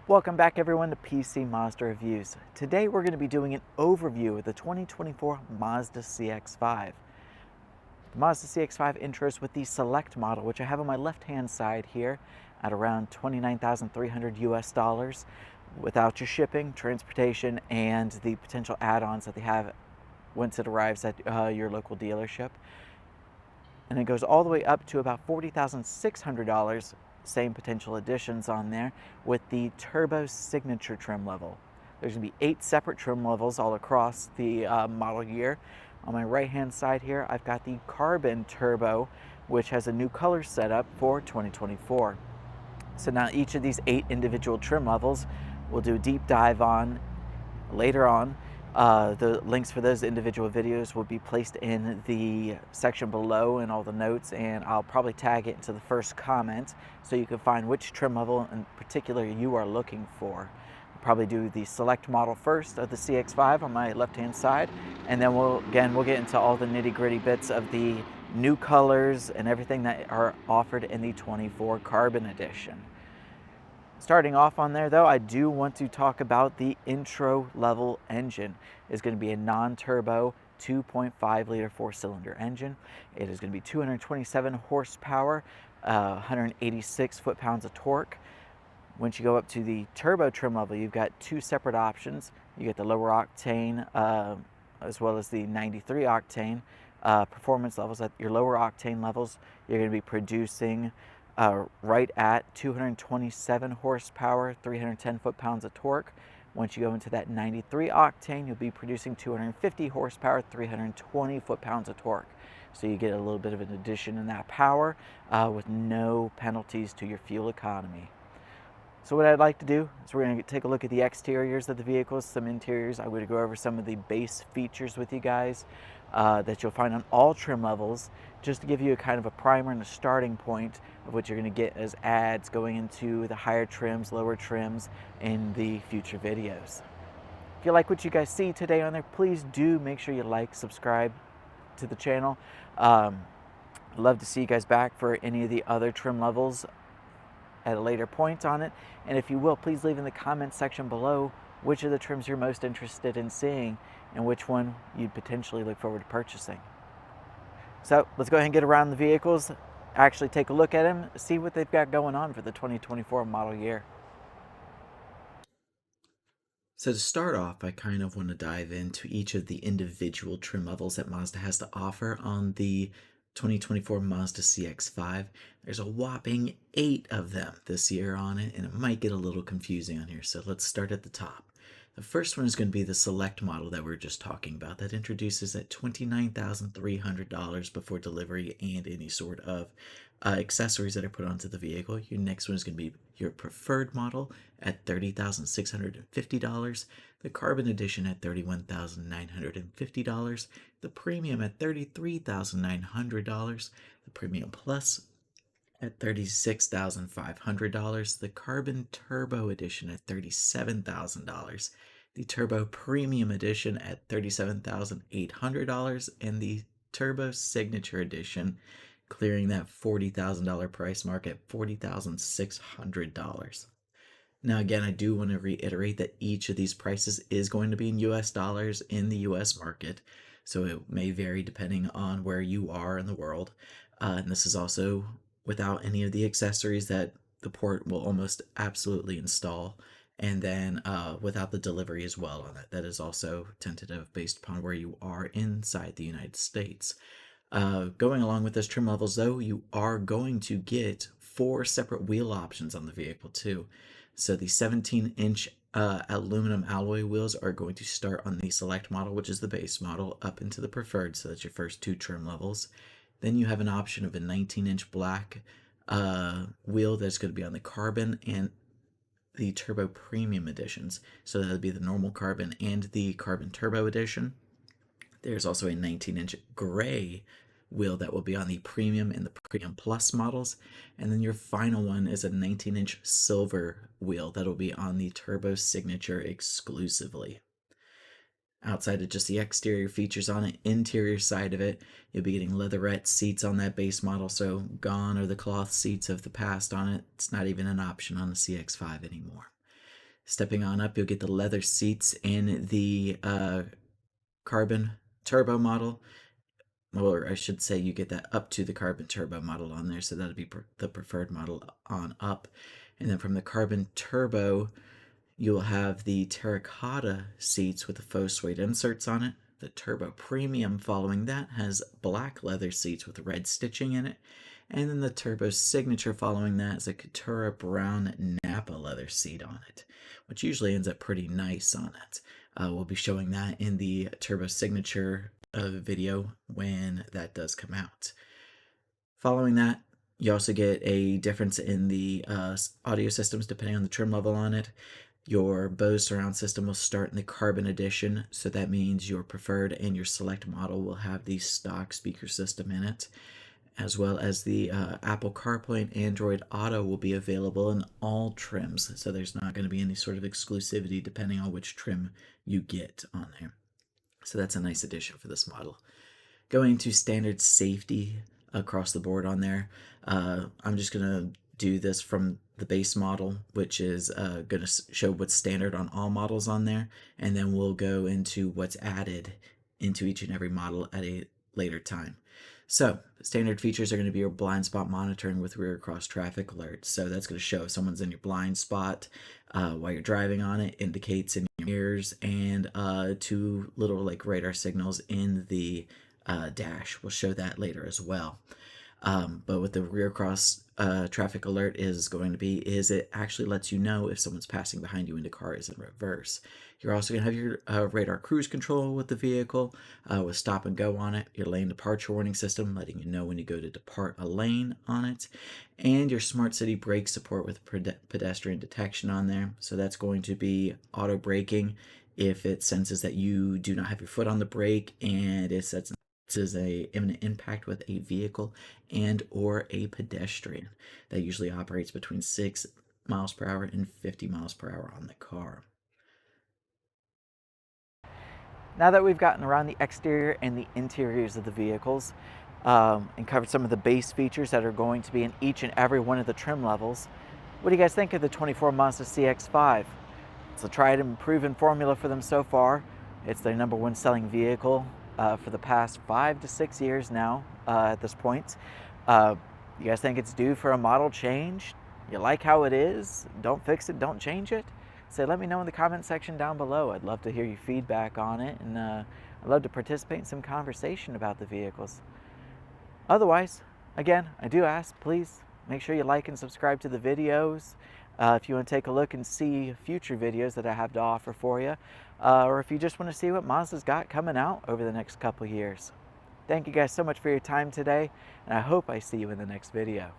Welcome back everyone to PC Mazda Reviews. Today we're going to be doing an overview of the 2024 Mazda CX-5. The Mazda CX-5 intros with the Select model, which I have on my left-hand side here at around $29,300 US without your shipping, transportation, and the potential add-ons that they have once it arrives at your local dealership. And it goes all the way up to about $40,600, same potential additions on there with the Turbo Signature trim level. There's going to be 8 separate trim levels all across the model year. On my right hand side here, I've got the Carbon Turbo, which has a new color setup for 2024. So now each of these 8 individual trim levels we'll do a deep dive on later on. The links for those individual videos will be placed in the section below in all the notes, and I'll probably tag it into the first comment so you can find which trim level in particular you are looking for. I'll probably do the Select model first of the CX-5 on my left-hand side, and then we'll get into all the nitty-gritty bits of the new colors and everything that are offered in the 24 Carbon Edition. Starting off on there though, I do want to talk about the intro level engine. It's going to be a non-turbo 2.5 liter 4-cylinder engine. It is going to be 227 horsepower, 186 foot-pounds of torque. Once you go up to the turbo trim level, you've got 2 separate options. You get the lower octane as well as the 93 octane performance levels. At your lower octane levels, you're going to be producing right at 227 horsepower, 310 foot-pounds of torque. Once you go into that 93 octane, you'll be producing 250 horsepower, 320 foot-pounds of torque. So you get a little bit of an addition in that power with no penalties to your fuel economy. So what I'd like to do is we're going to take a look at the exteriors of the vehicles, some interiors. I'm going to go over some of the base features with you guys that you'll find on all trim levels, just to give you a kind of a primer and a starting point of what you're going to get as adds going into the higher trims, lower trims in the future videos. If you like what you guys see today on there, please do make sure you like, subscribe to the channel. I'd love to see you guys back for any of the other trim levels at a later point on it. And if you will, please leave in the comments section below which of the trims you're most interested in seeing and which one you'd potentially look forward to purchasing. So let's go ahead and get around the vehicles, actually take a look at them, see what they've got going on for the 2024 model year. So to start off, I kind of want to dive into each of the individual trim levels that Mazda has to offer on the 2024 Mazda CX-5. There's a whopping 8 of them this year on it, and it might get a little confusing on here. So let's start at the top. The first one is going to be the Select model that we were just talking about. That introduces at $29,300 before delivery and any sort of accessories that are put onto the vehicle. Your next one is going to be your preferred model at $30,650, the Carbon Edition at $31,950, the Premium at $33,900, the Premium Plus at $36,500, the Carbon Turbo Edition at $37,000, the Turbo Premium Edition at $37,800, and the Turbo Signature Edition clearing that $40,000 price mark at $40,600. Now again, I do want to reiterate that each of these prices is going to be in US dollars in the US market, so it may vary depending on where you are in the world. And this is also without any of the accessories that the port will almost absolutely install, and then without the delivery as well on it. That is also tentative based upon where you are inside the United States. Going along with those trim levels though, you are going to get 4 separate wheel options on the vehicle too. So the 17-inch aluminum alloy wheels are going to start on the Select model, which is the base model, up into the Preferred, so that's your first 2 trim levels. Then you have an option of a 19-inch black wheel that's going to be on the Carbon and the Turbo Premium editions. So that would be the normal Carbon and the Carbon Turbo edition. There's also a 19-inch gray wheel that will be on the Premium and the Premium Plus models. And then your final one is a 19-inch silver wheel that will be on the Turbo Signature exclusively. Outside of just the exterior features on it, interior side of it, you'll be getting leatherette seats on that base model, so gone are the cloth seats of the past on it. It's not even an option on the CX-5 anymore. Stepping on up, you'll get the leather seats in the carbon turbo model. Or I should say you get that up to the carbon turbo model on there, so that'll be the preferred model on up. And then from the carbon turbo, you'll have the terracotta seats with the faux suede inserts on it. The turbo premium following that has black leather seats with red stitching in it. And then the turbo signature following that is a Coutura brown Napa leather seat on it, which usually ends up pretty nice on it. We'll be showing that in the turbo signature video when that does come out. Following that, you also get a difference in the audio systems depending on the trim level on it. Your Bose surround system will start in the Carbon Edition, so that means your preferred and your select model will have the stock speaker system in it, as well as the Apple CarPlay and Android Auto will be available in all trims, so there's not going to be any sort of exclusivity depending on which trim you get on there. So that's a nice addition for this model. Going to standard safety across the board on there, I'm just going to do this from the base model, which is going to show what's standard on all models on there, and then we'll go into what's added into each and every model at a later time. So standard features are going to be your blind spot monitoring with rear cross traffic alerts. So that's going to show if someone's in your blind spot while you're driving on it, indicates in your mirrors, and two little like radar signals in the dash. We'll show that later as well. But what the rear cross traffic alert is going to be is it actually lets you know if someone's passing behind you and the car is in reverse. You're also going to have your radar cruise control with the vehicle with stop and go on it, your lane departure warning system letting you know when you go to depart a lane on it, and your smart city brake support with pedestrian detection on there. So that's going to be auto braking if it senses that you do not have your foot on the brake and it sets is a imminent impact with a vehicle and or a pedestrian. That usually operates between 6 miles per hour and 50 miles per hour on the car. Now that we've gotten around the exterior and the interiors of the vehicles and covered some of the base features that are going to be in each and every one of the trim levels, what do you guys think of the 24 Mazda CX-5? It's a tried and proven formula for them so far. It's their #1 selling vehicle for the past 5 to 6 years now at this point. You guys think it's due for a model change? You like how it is? Don't fix it, don't change it? So let me know in the comment section down below. I'd love to hear your feedback on it, and I'd love to participate in some conversation about the vehicles. Otherwise, again, I do ask, please make sure you like and subscribe to the videos. If you want to take a look and see future videos that I have to offer for you, or if you just want to see what Mazda's got coming out over the next couple years. Thank you guys so much for your time today, and I hope I see you in the next video.